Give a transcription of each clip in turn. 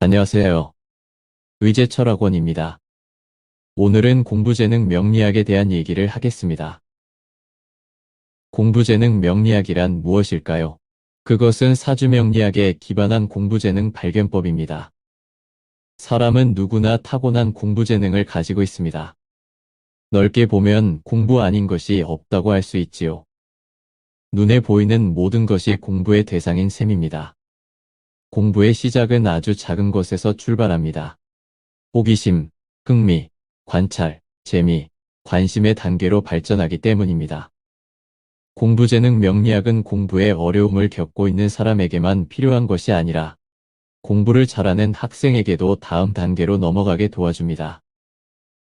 안녕하세요. 의제철학원입니다. 오늘은 공부재능 명리학에 대한 얘기를 하겠습니다. 공부재능 명리학이란 무엇일까요? 그것은 사주명리학에 기반한 공부재능 발견법입니다. 사람은 누구나 타고난 공부재능을 가지고 있습니다. 넓게 보면 공부 아닌 것이 없다고 할 수 있지요. 눈에 보이는 모든 것이 공부의 대상인 셈입니다. 공부의 시작은 아주 작은 것에서 출발합니다. 호기심, 흥미, 관찰, 재미, 관심의 단계로 발전하기 때문입니다. 공부재능 명리학은 공부에 어려움을 겪고 있는 사람에게만 필요한 것이 아니라 공부를 잘하는 학생에게도 다음 단계로 넘어가게 도와줍니다.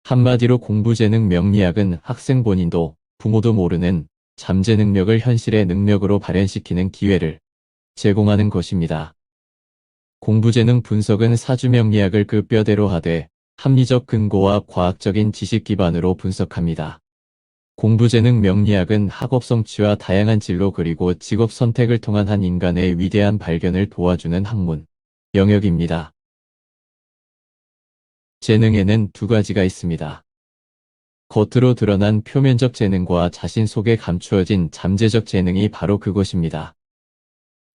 한마디로 공부재능 명리학은 학생 본인도 부모도 모르는 잠재 능력을 현실의 능력으로 발현시키는 기회를 제공하는 것입니다. 공부재능 분석은 사주명리학을 그 뼈대로 하되 합리적 근거와 과학적인 지식 기반으로 분석합니다. 공부재능 명리학은 학업 성취와 다양한 진로 그리고 직업 선택을 통한 한 인간의 위대한 발견을 도와주는 학문, 영역입니다. 재능에는 두 가지가 있습니다. 겉으로 드러난 표면적 재능과 자신 속에 감추어진 잠재적 재능이 바로 그것입니다.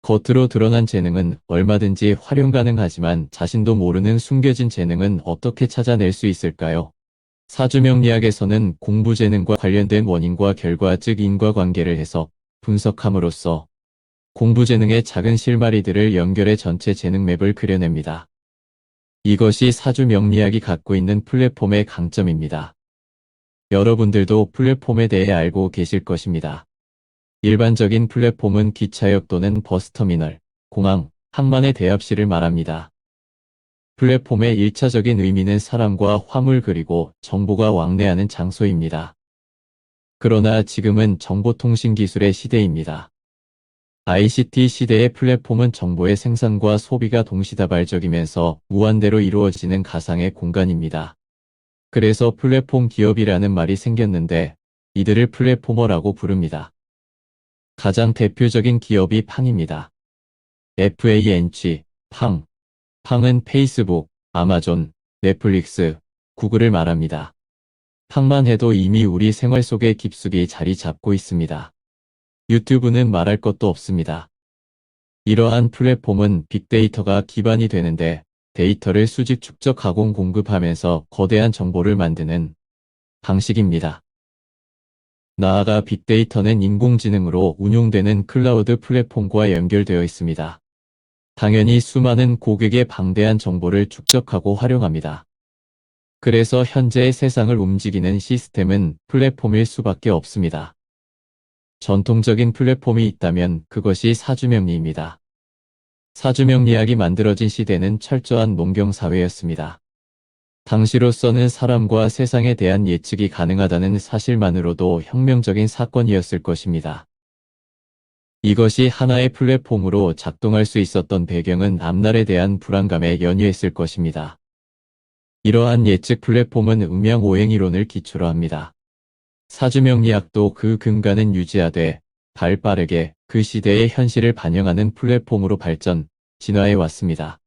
겉으로 드러난 재능은 얼마든지 활용 가능하지만 자신도 모르는 숨겨진 재능은 어떻게 찾아낼 수 있을까요? 사주명리학에서는 공부재능과 관련된 원인과 결과 즉 인과관계를 해서 분석함으로써 공부재능의 작은 실마리들을 연결해 전체 재능맵을 그려냅니다. 이것이 사주명리학이 갖고 있는 플랫폼의 강점입니다. 여러분들도 플랫폼에 대해 알고 계실 것입니다. 일반적인 플랫폼은 기차역 또는 버스터미널, 공항, 항만의 대합실을 말합니다. 플랫폼의 1차적인 의미는 사람과 화물 그리고 정보가 왕래하는 장소입니다. 그러나 지금은 정보통신기술의 시대입니다. ICT 시대의 플랫폼은 정보의 생산과 소비가 동시다발적이면서 무한대로 이루어지는 가상의 공간입니다. 그래서 플랫폼 기업이라는 말이 생겼는데 이들을 플랫포머라고 부릅니다. 가장 대표적인 기업이 팡입니다. FANG, 팡. 팡은 페이스북, 아마존, 넷플릭스, 구글을 말합니다. 팡만 해도 이미 우리 생활 속에 깊숙이 자리 잡고 있습니다. 유튜브는 말할 것도 없습니다. 이러한 플랫폼은 빅데이터가 기반이 되는데 데이터를 수집, 축적, 가공, 공급하면서 거대한 정보를 만드는 방식입니다. 나아가 빅데이터는 인공지능으로 운용되는 클라우드 플랫폼과 연결되어 있습니다. 당연히 수많은 고객의 방대한 정보를 축적하고 활용합니다. 그래서 현재의 세상을 움직이는 시스템은 플랫폼일 수밖에 없습니다. 전통적인 플랫폼이 있다면 그것이 사주명리입니다. 사주명리학이 만들어진 시대는 철저한 농경사회였습니다. 당시로서는 사람과 세상에 대한 예측이 가능하다는 사실만으로도 혁명적인 사건이었을 것입니다. 이것이 하나의 플랫폼으로 작동할 수 있었던 배경은 앞날에 대한 불안감에 연유했을 것입니다. 이러한 예측 플랫폼은 음양오행이론을 기초로 합니다. 사주명리학도 그 근간은 유지하되 발 빠르게 그 시대의 현실을 반영하는 플랫폼으로 발전, 진화해 왔습니다.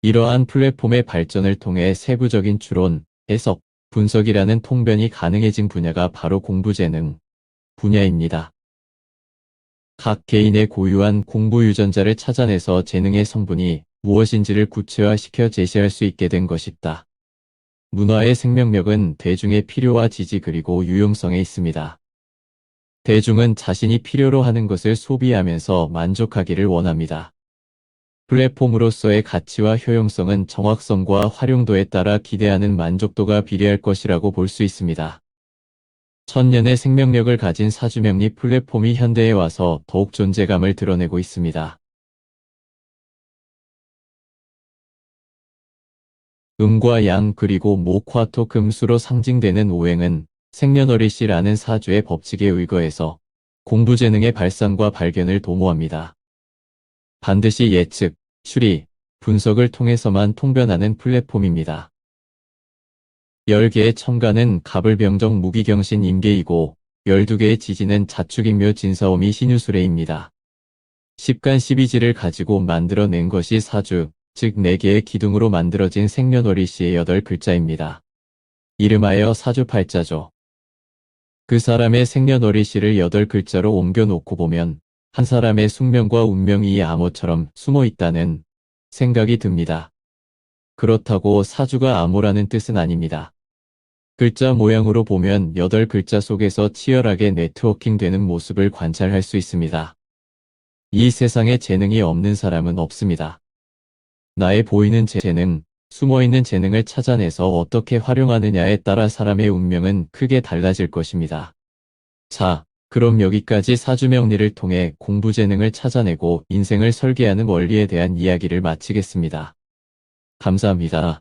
이러한 플랫폼의 발전을 통해 세부적인 추론, 해석, 분석이라는 통변이 가능해진 분야가 바로 공부재능 분야입니다. 각 개인의 고유한 공부 유전자를 찾아내서 재능의 성분이 무엇인지를 구체화시켜 제시할 수 있게 된 것이다. 문화의 생명력은 대중의 필요와 지지 그리고 유용성에 있습니다. 대중은 자신이 필요로 하는 것을 소비하면서 만족하기를 원합니다. 플랫폼으로서의 가치와 효용성은 정확성과 활용도에 따라 기대하는 만족도가 비례할 것이라고 볼 수 있습니다. 천년의 생명력을 가진 사주명리 플랫폼이 현대에 와서 더욱 존재감을 드러내고 있습니다. 음과 양 그리고 목, 화, 토, 금, 수로 상징되는 오행은 생년월일시라는 사주의 법칙에 의거해서 공부재능의 발상과 발견을 도모합니다. 반드시 예측, 추리, 분석을 통해서만 통변하는 플랫폼입니다. 10개의 천간은 갑을병정 무기경신 임계이고 12개의 지지는 자축인묘 진사오미 신유술해입니다. 10간 12지를 가지고 만들어낸 것이 사주, 즉 4개의 기둥으로 만들어진 생년월일시의 8글자입니다. 이름하여 사주팔자죠. 그 사람의 생년월일시를 8글자로 옮겨놓고 보면 한 사람의 숙명과 운명이 이 암호처럼 숨어 있다는 생각이 듭니다. 그렇다고 사주가 암호라는 뜻은 아닙니다. 글자 모양으로 보면 8글자 속에서 치열하게 네트워킹되는 모습을 관찰할 수 있습니다. 이 세상에 재능이 없는 사람은 없습니다. 나의 보이는 재능, 숨어있는 재능을 찾아내서 어떻게 활용하느냐에 따라 사람의 운명은 크게 달라질 것입니다. 자, 그럼 여기까지 사주명리를 통해 공부 재능을 찾아내고 인생을 설계하는 원리에 대한 이야기를 마치겠습니다. 감사합니다.